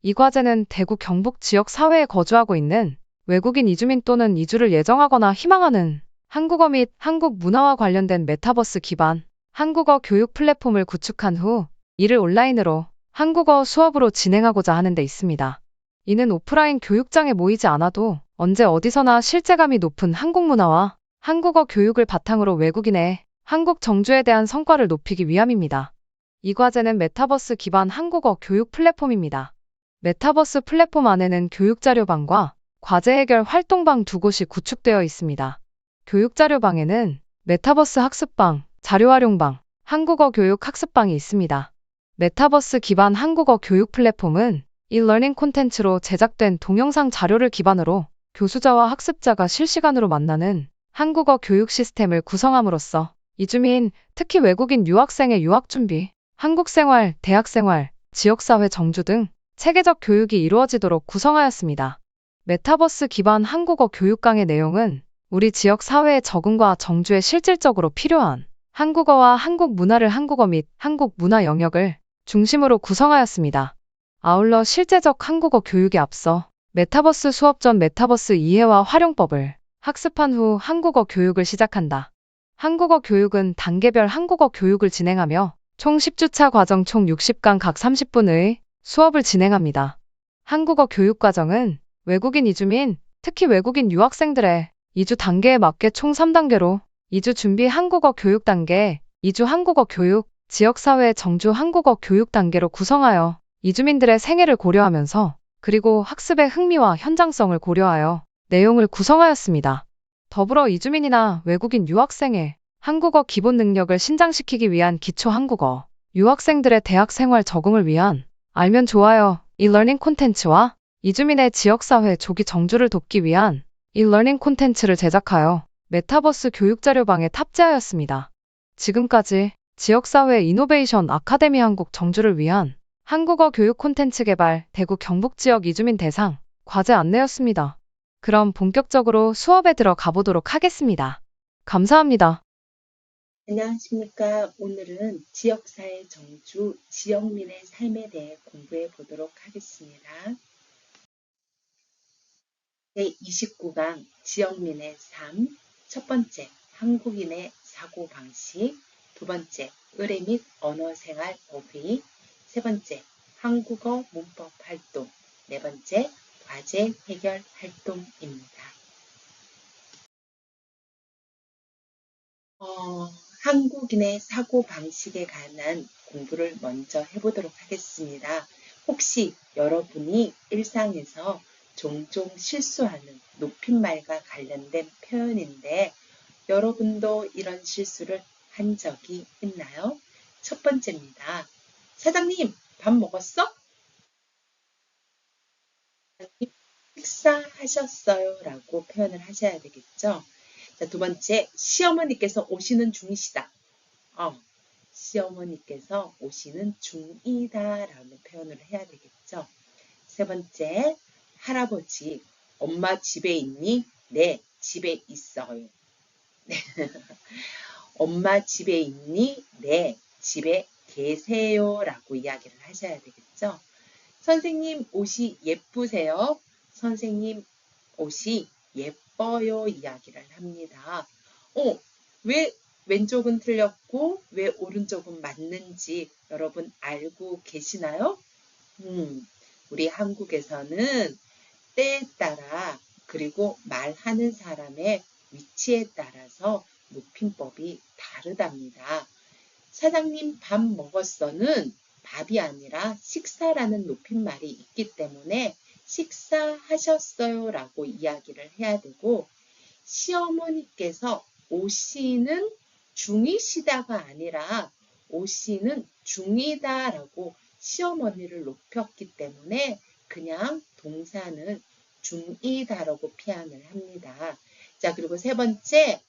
이 과제는 대구 경북 지역 사회에 거주하고 있는 외국인 이주민 또는 이주를 예정하거나 희망하는 한국어 및 한국 문화와 관련된 메타버스 기반 한국어 교육 플랫폼을 구축한 후 이를 온라인으로 한국어 수업으로 진행하고자 하는 데 있습니다. 이는 오프라인 교육장에 모이지 않아도 언제 어디서나 실제감이 높은 한국 문화와 한국어 교육을 바탕으로 외국인의 한국 정주에 대한 성과를 높이기 위함입니다. 이 과제는 메타버스 기반 한국어 교육 플랫폼입니다. 메타버스 플랫폼 안에는 교육자료방과 과제 해결 활동방 두 곳이 구축되어 있습니다. 교육자료방에는 메타버스 학습방, 자료활용방, 한국어 교육 학습방이 있습니다. 메타버스 기반 한국어 교육 플랫폼은 e-learning 콘텐츠로 제작된 동영상 자료를 기반으로 교수자와 학습자가 실시간으로 만나는 한국어 교육 시스템을 구성함으로써 이주민, 특히 외국인 유학생의 유학준비, 한국생활, 대학생활, 지역사회 정주 등 체계적 교육이 이루어지도록 구성하였습니다. 메타버스 기반 한국어 교육 강의 내용은 우리 지역 사회의 적응과 정주에 실질적으로 필요한 한국어와 한국 문화를 한국어 및 한국 문화 영역을 중심으로 구성하였습니다. 아울러 실제적 한국어 교육에 앞서 메타버스 수업 전 메타버스 이해와 활용법을 학습한 후 한국어 교육을 시작한다. 한국어 교육은 단계별 한국어 교육을 진행하며 총 10주차 과정 총 60강 각 30분의 수업을 진행합니다. 한국어 교육 과정은 외국인 이주민, 특히 외국인 유학생들의 이주 단계에 맞게 총 3단계로 이주 준비 한국어 교육 단계, 이주 한국어 교육, 지역사회 정주 한국어 교육 단계로 구성하여 이주민들의 생애를 고려하면서 그리고 학습의 흥미와 현장성을 고려하여 내용을 구성하였습니다. 더불어 이주민이나 외국인 유학생의 한국어 기본 능력을 신장시키기 위한 기초 한국어, 유학생들의 대학 생활 적응을 위한 알면 좋아요 e-learning 콘텐츠와 이주민의 지역사회 조기 정주를 돕기 위한 e-learning 콘텐츠를 제작하여 메타버스 교육자료방에 탑재하였습니다. 지금까지 지역사회 이노베이션 아카데미 한국 정주를 위한 한국어 교육 콘텐츠 개발 대구 경북 지역 이주민 대상 과제 안내였습니다. 그럼 본격적으로 수업에 들어가 보도록 하겠습니다. 감사합니다. 안녕하십니까. 오늘은 지역사회 정주, 지역민의 삶에 대해 공부해 보도록 하겠습니다. 제29강 지역민의 삶, 첫 번째 한국인의 사고방식, 두 번째 의례 및 언어생활 어휘, 세 번째 한국어 문법 활동, 네 번째 과제 해결 활동입니다. 한국인의 사고방식에 관한 공부를 먼저 해보도록 하겠습니다. 혹시 여러분이 일상에서 종종 실수하는 높임말과 관련된 표현인데 여러분도 이런 실수를 한 적이 있나요? 첫 번째입니다. 사장님, 밥 먹었어? 식사하셨어요? 라고 표현을 하셔야 되겠죠. 자, 두 번째, 시어머니께서 오시는 중이시다. 시어머니께서 오시는 중이다라는 표현을 해야 되겠죠. 세 번째, 할아버지, 엄마 집에 있니? 네, 집에 있어요. 네. 엄마 집에 있니? 네, 집에 계세요. 라고 이야기를 하셔야 되겠죠. 선생님 옷이 예쁘세요? 선생님 옷이 예뻐요. 이야기를 합니다. 왜 왼쪽은 틀렸고 왜 오른쪽은 맞는지 여러분 알고 계시나요? 우리 한국에서는 때에 따라 그리고 말하는 사람의 위치에 따라서 높임법이 다르답니다. 사장님 밥 먹었어는 밥이 아니라 식사라는 높임말이 있기 때문에 식사하셨어요 라고 이야기를 해야 되고 시어머니께서 오시는 중이시다가 아니라 오시는 중이다라고 시어머니를 높였기 때문에 그냥 동사는 중이다라고 표현을 합니다. 자, 그리고 세 번째,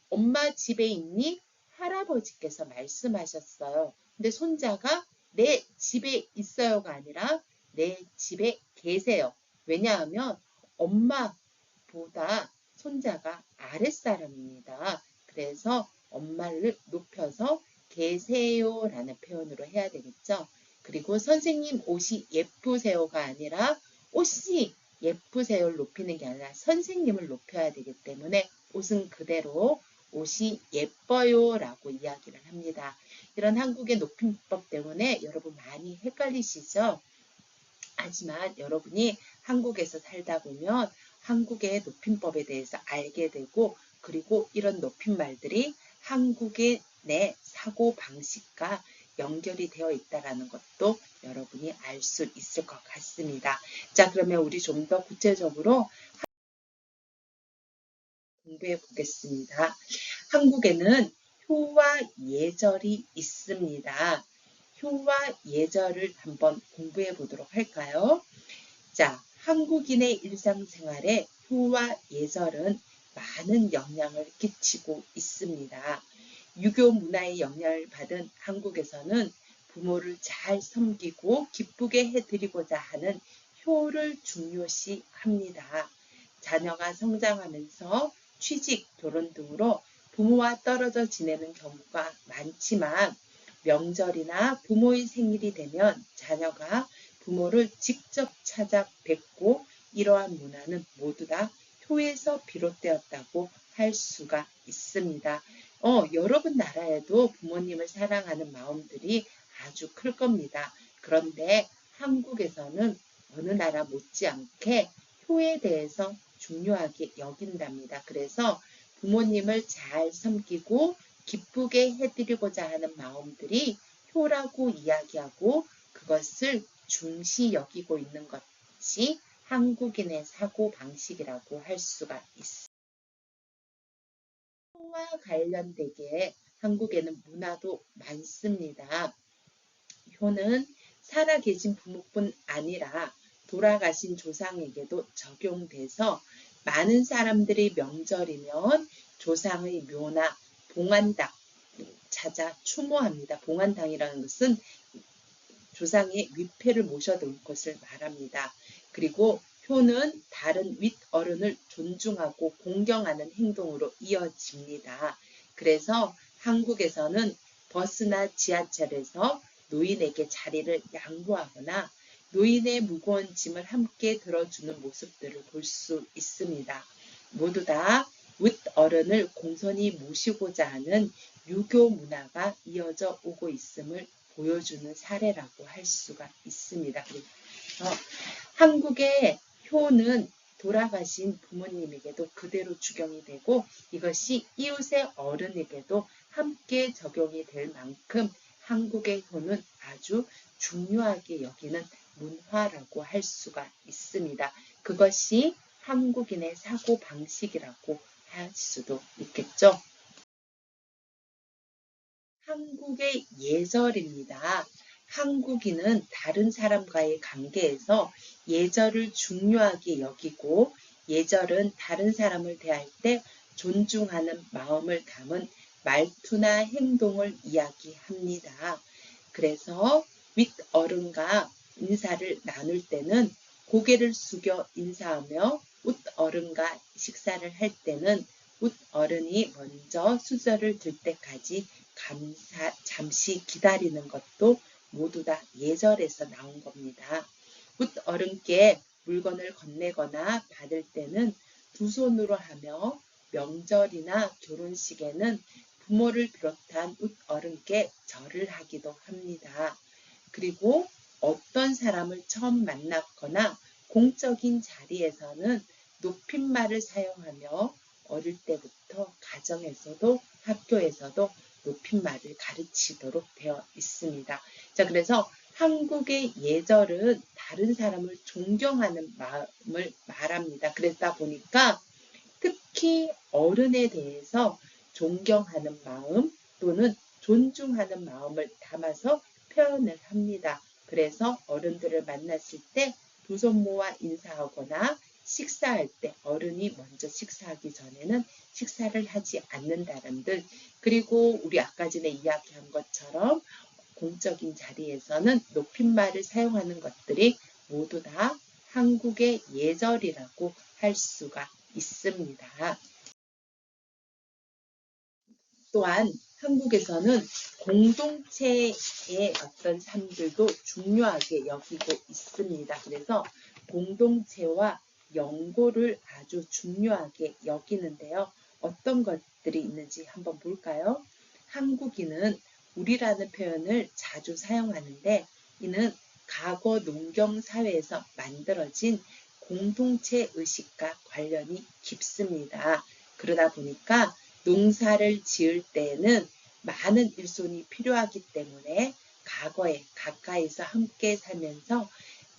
엄마 집에 있니? 할아버지께서 말씀하셨어요. 근데 손자가 내 집에 있어요가 아니라 내 집에 계세요. 왜냐하면 엄마보다 손자가 아랫사람입니다. 그래서 엄마를 높여서 계세요라는 표현으로 해야 되겠죠. 그리고 선생님 옷이 예쁘세요가 아니라 옷이 예쁘세요를 높이는 게 아니라 선생님을 높여야 되기 때문에 옷은 그대로 옷이 예뻐요라고 이야기를 합니다. 이런 한국의 높임법 때문에 여러분 많이 헷갈리시죠? 하지만 여러분이 한국에서 살다 보면 한국의 높임법에 대해서 알게 되고 그리고 이런 높임말들이 한국의 내 사고방식과 연결이 되어 있다는 것도 여러분이 알 수 있을 것 같습니다. 자, 그러면 우리 좀 더 구체적으로 공부해 보겠습니다. 한국에는 효와 예절이 있습니다. 효와 예절을 한번 공부해 보도록 할까요? 자, 한국인의 일상생활에 효와 예절은 많은 영향을 끼치고 있습니다. 유교 문화의 영향을 받은 한국에서는 부모를 잘 섬기고 기쁘게 해드리고자 하는 효를 중요시합니다. 자녀가 성장하면서 취직, 결혼 등으로 부모와 떨어져 지내는 경우가 많지만 명절이나 부모의 생일이 되면 자녀가 부모를 직접 찾아뵙고 이러한 문화는 모두 다 효에서 비롯되었다고 할 수가 있습니다. 여러분 나라에도 부모님을 사랑하는 마음들이 아주 클 겁니다. 그런데 한국에서는 어느 나라 못지않게 효에 대해서 중요하게 여긴답니다. 그래서 부모님을 잘 섬기고 기쁘게 해드리고자 하는 마음들이 효라고 이야기하고 그것을 중시 여기고 있는 것이 한국인의 사고방식이라고 할 수가 있습니다. 효와 관련되게 한국에는 문화도 많습니다. 효는 살아계신 부모뿐 아니라 돌아가신 조상에게도 적용돼서 많은 사람들이 명절이면 조상의 묘나 봉안당 찾아 추모합니다. 봉안당이라는 것은 조상의 위패를 모셔놓은 것을 말합니다. 그리고 효는 다른 윗어른을 존중하고 공경하는 행동으로 이어집니다. 그래서 한국에서는 버스나 지하철에서 노인에게 자리를 양보하거나 노인의 무거운 짐을 함께 들어주는 모습들을 볼 수 있습니다. 모두 다 윗어른을 공손히 모시고자 하는 유교 문화가 이어져 오고 있음을 보여주는 사례라고 할 수가 있습니다. 그래서 한국의 효는 돌아가신 부모님에게도 그대로 적용이 되고 이것이 이웃의 어른에게도 함께 적용이 될 만큼 한국의 효는 아주 중요하게 여기는 문화라고 할 수가 있습니다. 그것이 한국인의 사고방식이라고 할 수도 있겠죠. 한국의 예절입니다. 한국인은 다른 사람과의 관계에서 예절을 중요하게 여기고 예절은 다른 사람을 대할 때 존중하는 마음을 담은 말투나 행동을 이야기합니다. 그래서 윗어른과 인사를 나눌 때는 고개를 숙여 인사하며 윗어른과 식사를 할 때는 윗어른이 먼저 수저를 들 때까지 잠시 기다리는 것도 모두 다 예절에서 나온 겁니다. 윗어른께 물건을 건네거나 받을 때는 두 손으로 하며 명절이나 결혼식에는 부모를 비롯한 윗어른께 절을 하기도 합니다. 그리고 어떤 사람을 처음 만났거나 공적인 자리에서는 높임말을 사용하며 어릴 때부터 가정에서도 학교에서도 높임말을 가르치도록 되어 있습니다. 자, 그래서 한국의 예절은 다른 사람을 존경하는 마음을 말합니다. 그러다 보니까 특히 어른에 대해서 존경하는 마음 또는 존중하는 마음을 담아서 표현을 합니다. 그래서 어른들을 만났을 때 두 손 모아 인사하거나 식사할 때 어른이 먼저 식사하기 전에는 식사를 하지 않는다는 듯 그리고 우리 아까 전에 이야기한 것처럼 공적인 자리에서는 높임말을 사용하는 것들이 모두 다 한국의 예절이라고 할 수가 있습니다. 또한 한국에서는 공동체의 어떤 삶들도 중요하게 여기고 있습니다. 그래서 공동체와 연고를 아주 중요하게 여기는데요. 어떤 것들이 있는지 한번 볼까요? 한국인은 우리라는 표현을 자주 사용하는데 이는 과거 농경 사회에서 만들어진 공동체 의식과 관련이 깊습니다. 그러다 보니까 농사를 지을 때에는 많은 일손이 필요하기 때문에 과거에 가까이서 함께 살면서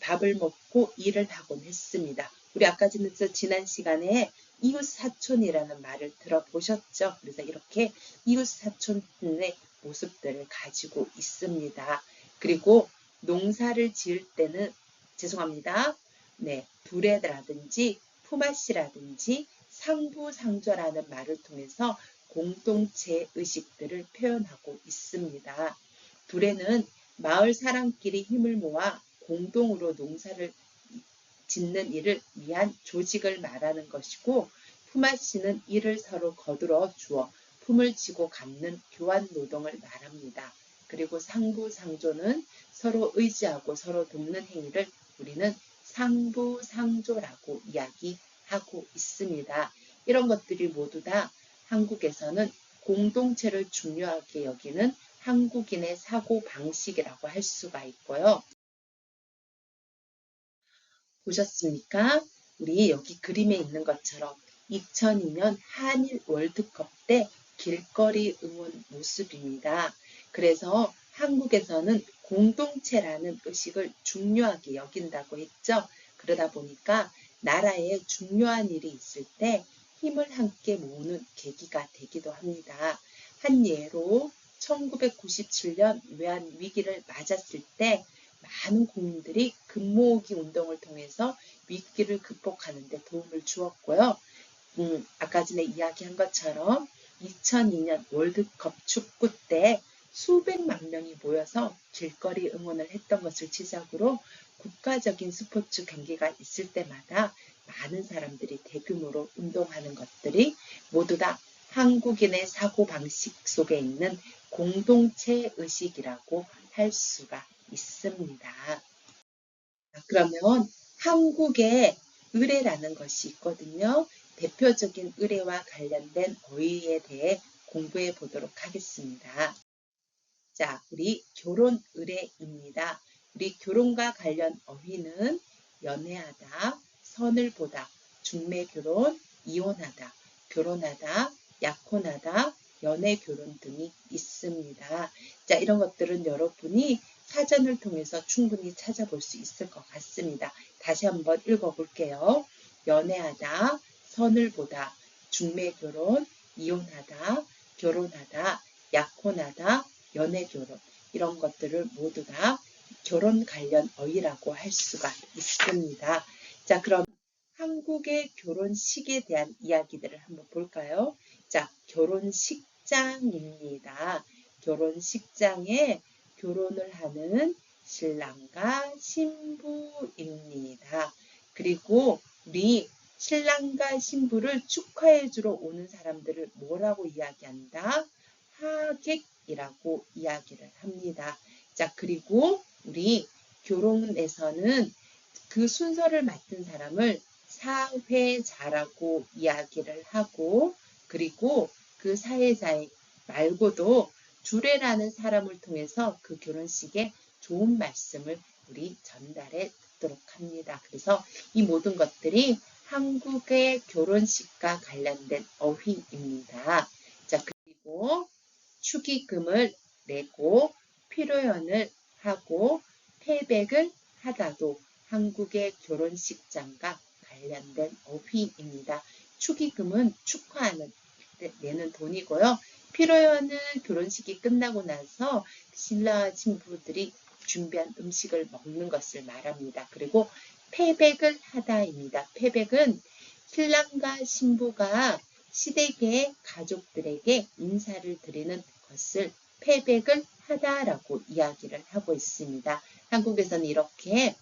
밥을 먹고 일을 하곤 했습니다. 우리 아까 지난 시간에 이웃사촌이라는 말을 들어보셨죠? 그래서 이렇게 이웃사촌의 모습들을 가지고 있습니다. 그리고 농사를 지을 때는 죄송합니다. 네, 두레라든지 품앗이라든지 상부상조라는 말을 통해서 공동체 의식들을 표현하고 있습니다. 두레는 마을 사람끼리 힘을 모아 공동으로 농사를 짓는 일을 위한 조직을 말하는 것이고 품앗이는 이를 서로 거들어 주어 품을 지고 갚는 교환 노동을 말합니다. 그리고 상부상조는 서로 의지하고 서로 돕는 행위를 우리는 상부상조라고 이야기하고 있습니다. 이런 것들이 모두 다 한국에서는 공동체를 중요하게 여기는 한국인의 사고 방식이라고 할 수가 있고요. 보셨습니까? 우리 여기 그림에 있는 것처럼 2002년 한일 월드컵 때 길거리 응원 모습입니다. 그래서 한국에서는 공동체라는 의식을 중요하게 여긴다고 했죠. 그러다 보니까 나라에 중요한 일이 있을 때 힘을 함께 모으는 계기가 되기도 합니다. 한 예로 1997년 외환위기를 맞았을 때 많은 국민들이 금모으기 운동을 통해서 위기를 극복하는 데 도움을 주었고요. 아까 전에 이야기한 것처럼 2002년 월드컵 축구 때 수백만 명이 모여서 길거리 응원을 했던 것을 시작으로 국가적인 스포츠 경기가 있을 때마다 많은 사람들이 대규모로 운동하는 것들이 모두 다 한국인의 사고방식 속에 있는 공동체 의식이라고 할 수가 있습니다. 그러면 한국에 의례라는 것이 있거든요. 대표적인 의례와 관련된 어휘에 대해 공부해 보도록 하겠습니다. 자, 우리 결혼 의례입니다. 우리 결혼과 관련 어휘는 연애하다, 선을 보다, 중매결혼, 이혼하다, 결혼하다, 약혼하다, 연애결혼 등이 있습니다. 자, 이런 것들은 여러분이 사전을 통해서 충분히 찾아볼 수 있을 것 같습니다. 다시 한번 읽어볼게요. 연애하다, 선을 보다, 중매결혼, 이혼하다, 결혼하다, 약혼하다, 연애결혼 이런 것들을 모두 다 결혼 관련 어휘라고 할 수가 있습니다. 자, 그럼 한국의 결혼식에 대한 이야기들을 한번 볼까요? 자, 결혼식장입니다. 결혼식장에 결혼을 하는 신랑과 신부입니다. 그리고 우리 신랑과 신부를 축하해 주러 오는 사람들을 뭐라고 이야기한다? 하객이라고 이야기를 합니다. 자, 그리고 우리 결혼에서는 그 순서를 맡은 사람을 사회자라고 이야기를 하고 그리고 그 사회자 말고도 주례라는 사람을 통해서 그 결혼식에 좋은 말씀을 우리 전달해 듣도록 합니다. 그래서 이 모든 것들이 한국의 결혼식과 관련된 어휘입니다. 자, 그리고 축의금을 내고 피로연을 하고 패백을 하다도 한국의 결혼식장과 관련된 어휘입니다. 축의금은 축하하는 내는 돈이고요. 피로연은 결혼식이 끝나고 나서 신랑 신부들이 준비한 음식을 먹는 것을 말합니다. 그리고 패백을 하다입니다. 패백은 신랑과 신부가 시댁의 가족들에게 인사를 드리는 것을 패백을 하다라고 이야기를 하고 있습니다. 한국에서는 이렇게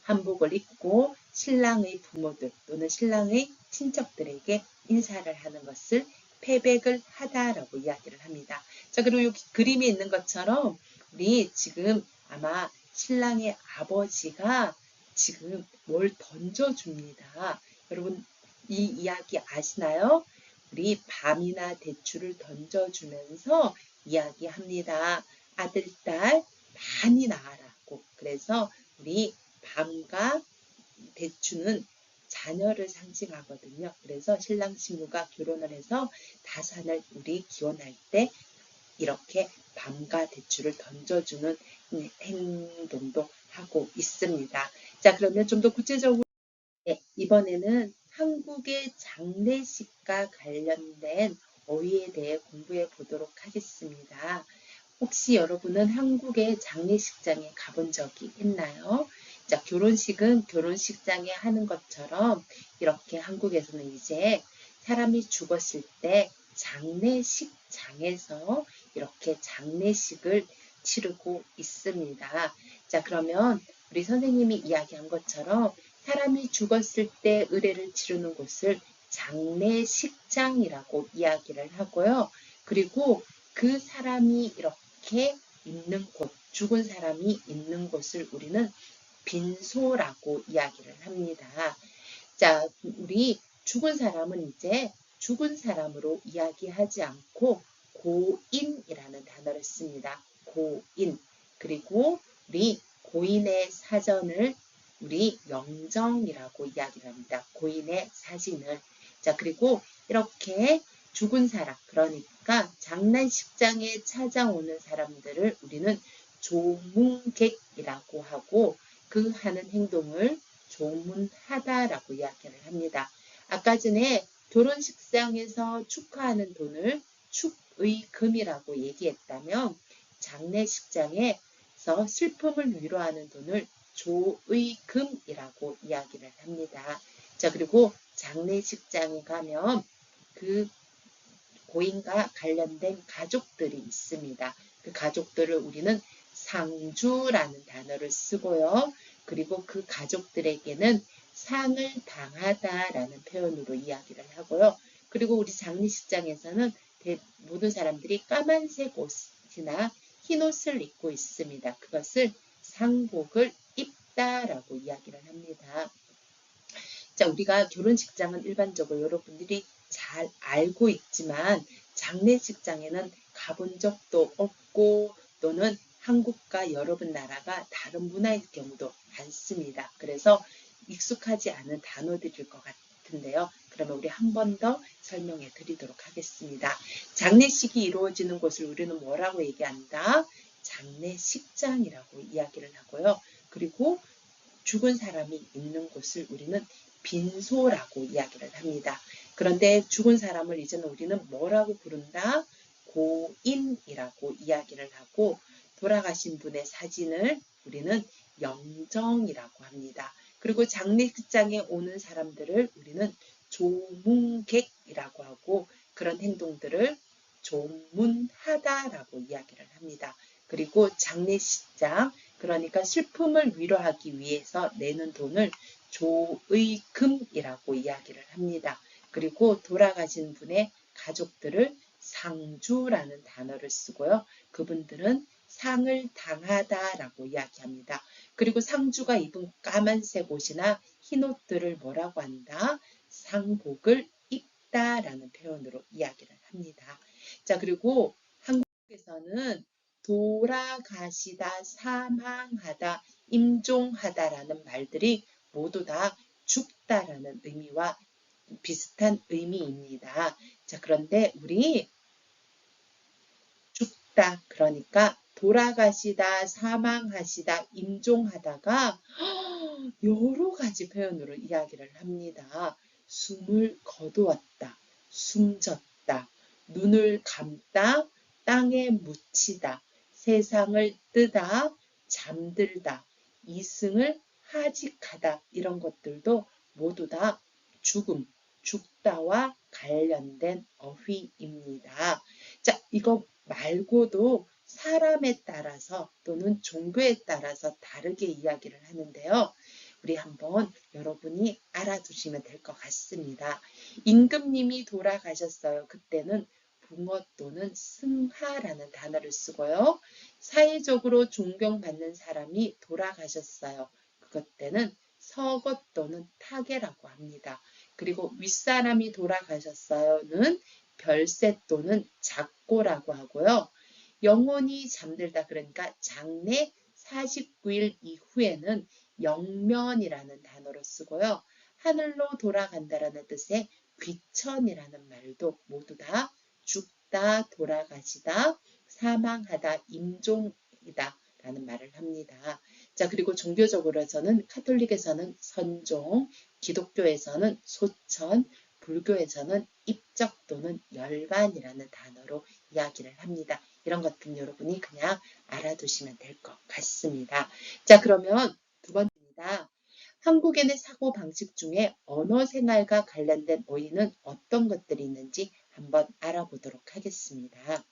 한복을 입고 신랑의 부모들 또는 신랑의 친척들에게 인사를 하는 것을 패백을 하다라고 이야기를 합니다. 자, 그리고 여기 그림에 있는 것처럼 우리 지금 아마 신랑의 아버지가 지금 뭘 던져줍니다. 여러분 이 이야기 아시나요? 우리 밤이나 대추를 던져주면서 이야기합니다. 아들, 딸 많이 낳아라고. 그래서 우리 밤과 대추는 자녀를 상징하거든요. 그래서 신랑 신부가 결혼을 해서 다산을 우리 기원할 때 이렇게 밤과 대추를 던져주는 행동도 하고 있습니다. 자, 그러면 좀 더 구체적으로 이번에는 한국의 장례식과 관련된 어휘에 대해 공부해 보도록 하겠습니다. 혹시 여러분은 한국의 장례식장에 가본 적이 있나요? 자, 결혼식은 결혼식장에 하는 것처럼 이렇게 한국에서는 이제 사람이 죽었을 때 장례식장에서 이렇게 장례식을 치르고 있습니다. 자, 그러면 우리 선생님이 이야기한 것처럼 사람이 죽었을 때 의례를 치르는 곳을 장례식장이라고 이야기를 하고요. 그리고 그 사람이 이렇게 있는 곳, 죽은 사람이 있는 곳을 우리는 빈소라고 이야기를 합니다. 자, 우리 죽은 사람은 이제 죽은 사람으로 이야기하지 않고 고인이라는 단어를 씁니다. 고인. 그리고 우리 고인의 사전을 우리 영정이라고 이야기를 합니다. 고인의 사진을. 자, 그리고 이렇게 죽은 사람, 그러니까 장례식장에 찾아오는 사람들을 우리는 조문객이라고 하고 그 하는 행동을 조문하다라고 이야기를 합니다. 아까 전에 결혼식장에서 축하하는 돈을 축의금이라고 얘기했다면 장례식장에서 슬픔을 위로하는 돈을 조의금이라고 이야기를 합니다. 자, 그리고 장례식장에 가면 그 고인과 관련된 가족들이 있습니다. 그 가족들을 우리는 상주라는 단어를 쓰고요. 그리고 그 가족들에게는 상을 당하다라는 표현으로 이야기를 하고요. 그리고 우리 장례식장에서는 모든 사람들이 까만색 옷이나 흰 옷을 입고 있습니다. 그것을 상복을 입다라고 이야기를 합니다. 자, 우리가 결혼식장은 일반적으로 여러분들이 잘 알고 있지만 장례식장에는 가본 적도 없고 또는 한국과 여러분 나라가 다른 문화일 경우도 많습니다. 그래서 익숙하지 않은 단어들일 것 같은데요. 그러면 우리 한 번 더 설명해 드리도록 하겠습니다. 장례식이 이루어지는 곳을 우리는 뭐라고 얘기한다? 장례식장이라고 이야기를 하고요. 그리고 죽은 사람이 있는 곳을 우리는 빈소라고 이야기를 합니다. 그런데 죽은 사람을 이제는 우리는 뭐라고 부른다? 고인이라고 이야기를 하고 돌아가신 분의 사진을 우리는 영정이라고 합니다. 그리고 장례식장에 오는 사람들을 우리는 조문객이라고 하고 그런 행동들을 조문하다라고 이야기를 합니다. 그리고 장례식장, 그러니까 슬픔을 위로하기 위해서 내는 돈을 조의금이라고 이야기를 합니다. 그리고 돌아가신 분의 가족들을 상주라는 단어를 쓰고요. 그분들은 상을 당하다라고 이야기합니다. 그리고 상주가 입은 까만색 옷이나 흰 옷들을 뭐라고 한다? 상복을 입다라는 표현으로 이야기를 합니다. 자, 그리고 한국에서는 돌아가시다, 사망하다, 임종하다라는 말들이 모두 다 죽다라는 의미와 비슷한 의미입니다. 자, 그런데 우리 죽다, 그러니까 돌아가시다, 사망하시다, 임종하다가 여러 가지 표현으로 이야기를 합니다. 숨을 거두었다, 숨졌다, 눈을 감다, 땅에 묻히다, 세상을 뜨다, 잠들다, 이승을 하직하다, 이런 것들도 모두 다 죽음, 죽다와 관련된 어휘입니다. 자, 이거 말고도 사람에 따라서 또는 종교에 따라서 다르게 이야기를 하는데요. 우리 한번 여러분이 알아두시면 될 것 같습니다. 임금님이 돌아가셨어요. 그때는 붕어 또는 승하라는 단어를 쓰고요. 사회적으로 존경받는 사람이 돌아가셨어요. 그것 때는 서거 또는 타계라고 합니다. 그리고 윗사람이 돌아가셨어요는 별세 또는 작고라고 하고요. 영혼이 잠들다 그러니까 장래 49일 이후에는 영면이라는 단어로 쓰고요. 하늘로 돌아간다라는 뜻의 귀천이라는 말도 모두 다 죽다, 돌아가시다, 사망하다, 임종이다 라는 말을 합니다. 자, 그리고 종교적으로서는 카톨릭에서는 선종, 기독교에서는 소천, 불교에서는 입적 또는 열반이라는 단어로 이야기를 합니다. 이런 것들 여러분이 그냥 알아두시면 될 것 같습니다. 자, 그러면 두 번째입니다. 한국인의 사고 방식 중에 언어 생활과 관련된 어휘는 어떤 것들이 있는지 한번 알아보도록 하겠습니다.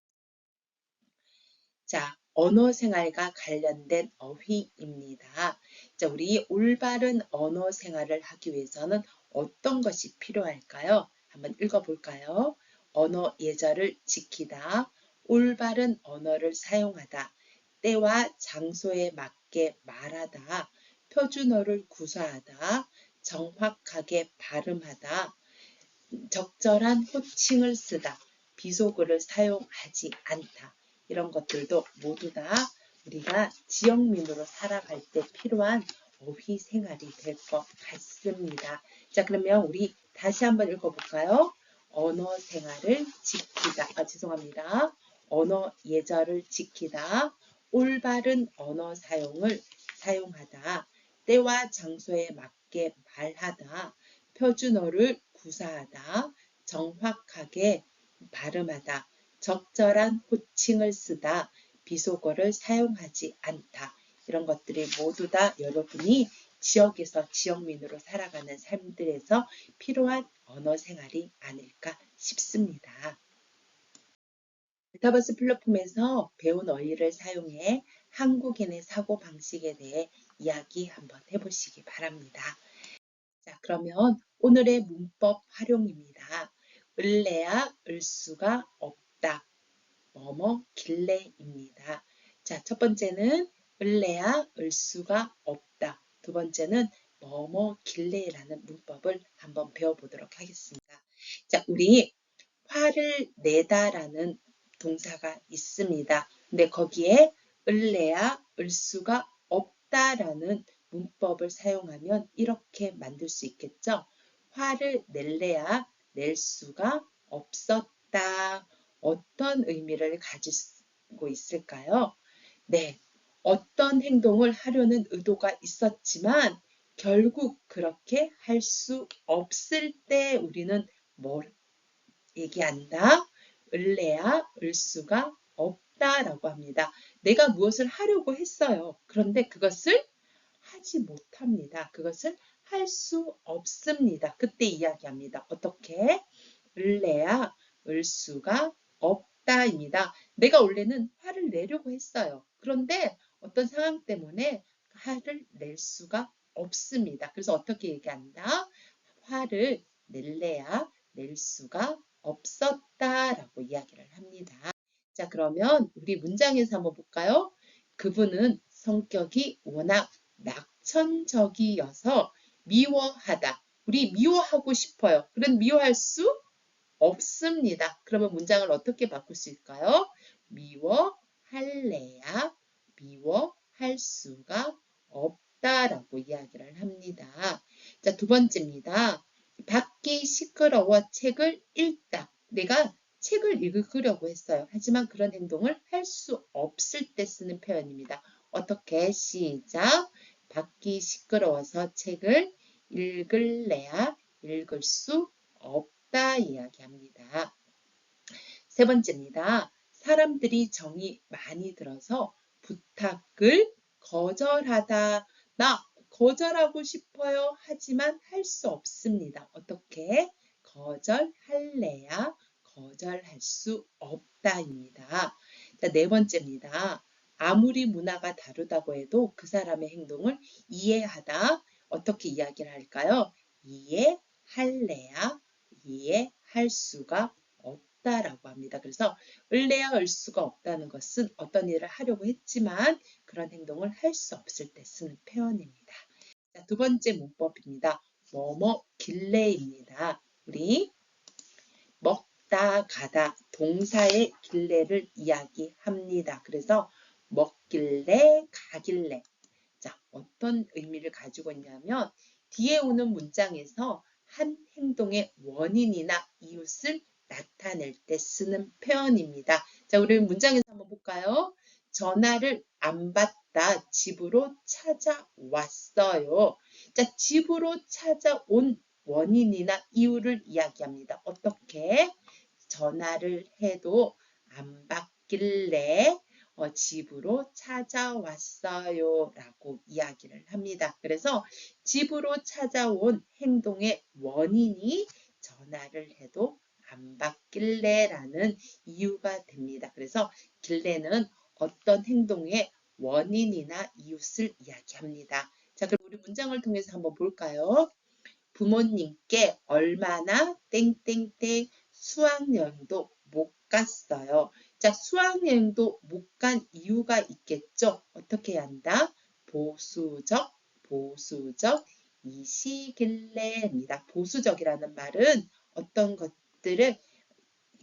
자, 언어 생활과 관련된 어휘입니다. 자, 우리 올바른 언어 생활을 하기 위해서는 어떤 것이 필요할까요? 한번 읽어볼까요? 언어 예절을 지키다, 올바른 언어를 사용하다, 때와 장소에 맞게 말하다, 표준어를 구사하다, 정확하게 발음하다, 적절한 호칭을 쓰다, 비속어를 사용하지 않다. 이런 것들도 모두 다 우리가 지역민으로 살아갈 때 필요한 어휘 생활이 될 것 같습니다. 자, 그러면 우리 다시 한번 읽어볼까요? 언어 생활을 지키다. 죄송합니다. 언어 예절을 지키다. 올바른 언어 사용하다. 때와 장소에 맞게 말하다. 표준어를 구사하다, 정확하게 발음하다, 적절한 호칭을 쓰다, 비속어를 사용하지 않다. 이런 것들이 모두 다 여러분이 지역에서 지역민으로 살아가는 삶들에서 필요한 언어 생활이 아닐까 싶습니다. 메타버스 플랫폼에서 배운 어휘를 사용해 한국인의 사고방식에 대해 이야기 한번 해보시기 바랍니다. 자, 그러면 오늘의 문법 활용입니다. 을래야 을수가 없다. 뭐뭐 길래입니다. 자, 첫 번째는 을래야 을수가 없다. 두 번째는 뭐뭐 길래라는 문법을 한번 배워보도록 하겠습니다. 자, 우리 화를 내다라는 동사가 있습니다. 근데 거기에 을래야 을수가 없다라는 문법을 사용하면 이렇게 만들 수 있겠죠. 화를 낼래야 낼 수가 없었다. 어떤 의미를 가지고 있을까요? 네, 어떤 행동을 하려는 의도가 있었지만 결국 그렇게 할 수 없을 때 우리는 뭘 얘기한다? 을래야 을수가 없다라고 합니다. 내가 무엇을 하려고 했어요. 그런데 그것을 하지 못합니다. 그것을 할 수 없습니다. 그때 이야기합니다. 어떻게? 을래야 을수가 없다입니다. 내가 원래는 화를 내려고 했어요. 그런데 어떤 상황 때문에 화를 낼 수가 없습니다. 그래서 어떻게 얘기한다? 화를 낼래야 낼 수가 없었다라고 이야기를 합니다. 자, 그러면 우리 문장에서 한번 볼까요? 그분은 성격이 워낙 낙천적이어서 미워하다. 우리 미워하고 싶어요. 그런 미워할 수 없습니다. 그러면 문장을 어떻게 바꿀 수 있을까요? 미워할래야 미워할 수가 없다라고 이야기를 합니다. 자, 두 번째입니다. 밖이 시끄러워 책을 읽다. 내가 책을 읽으려고 했어요. 하지만 그런 행동을 할 수 없을 때 쓰는 표현입니다. 어떻게? 시작. 밖이 시끄러워서 책을 읽을래야 읽을 수 없다 이야기합니다. 세 번째입니다. 사람들이 정이 많이 들어서 부탁을 거절하다. 나 거절하고 싶어요. 하지만 할 수 없습니다. 어떻게? 거절할래야 거절할 수 없다입니다. 자, 네 번째입니다. 아무리 문화가 다르다고 해도 그 사람의 행동을 이해하다. 어떻게 이야기를 할까요? 이해할래야 이해할 수가 없다라고 합니다. 그래서 을래야 을 수가 없다는 것은 어떤 일을 하려고 했지만 그런 행동을 할 수 없을 때 쓰는 표현입니다. 자, 두 번째 문법입니다. 뭐뭐길래입니다. 우리 먹다 가다 동사의 길래를 이야기합니다. 그래서 먹길래 가길래. 자, 어떤 의미를 가지고 있냐면 뒤에 오는 문장에서 한 행동의 원인이나 이웃을 나타낼 때 쓰는 표현입니다. 자, 우리 문장에서 한번 볼까요? 전화를 안 받다 집으로 찾아왔어요. 자, 집으로 찾아온 원인이나 이유를 이야기합니다. 어떻게? 전화를 해도 안 받길래 집으로 찾아왔어요 라고 이야기를 합니다. 그래서 집으로 찾아온 행동의 원인이 전화를 해도 안 받길래 라는 이유가 됩니다. 그래서 길래는 어떤 행동의 원인이나 이웃을 이야기합니다. 자, 그럼 우리 문장을 통해서 한번 볼까요? 부모님께 얼마나 땡땡땡 수학여행도 못 갔어요. 자, 수학여행도 못 간 이유가 있겠죠. 어떻게 해야 한다? 보수적, 보수적 이시길래입니다. 보수적이라는 말은 어떤 것들을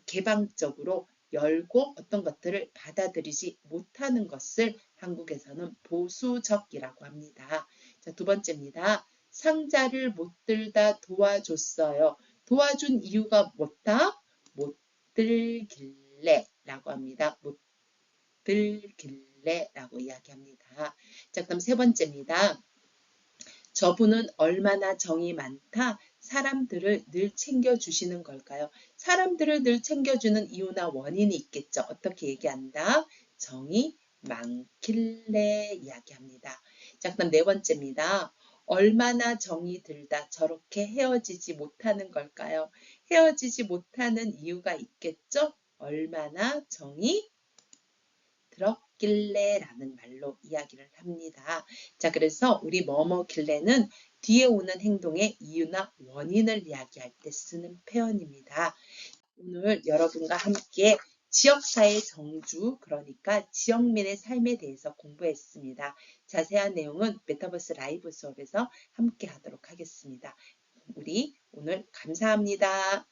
개방적으로 열고 어떤 것들을 받아들이지 못하는 것을 한국에서는 보수적이라고 합니다. 자, 두 번째입니다. 상자를 못 들다 도와줬어요. 도와준 이유가 뭐다? 못 들길래 라고 합니다. 못 들길래 라고 이야기합니다. 자, 그럼 세 번째입니다. 저분은 얼마나 정이 많다? 사람들을 늘 챙겨주시는 걸까요? 사람들을 늘 챙겨주는 이유나 원인이 있겠죠. 어떻게 얘기한다? 정이 많길래 이야기합니다. 자, 그다음 네 번째입니다. 얼마나 정이 들다 저렇게 헤어지지 못하는 걸까요? 헤어지지 못하는 이유가 있겠죠? 얼마나 정이 들었길래 라는 말로 이야기를 합니다. 자, 그래서 우리 뭐뭐길래는 뒤에 오는 행동의 이유나 원인을 이야기할 때 쓰는 표현입니다. 오늘 여러분과 함께 지역사회 정주, 그러니까 지역민의 삶에 대해서 공부했습니다. 자세한 내용은 메타버스 라이브 수업에서 함께 하도록 하겠습니다. 우리 오늘 감사합니다.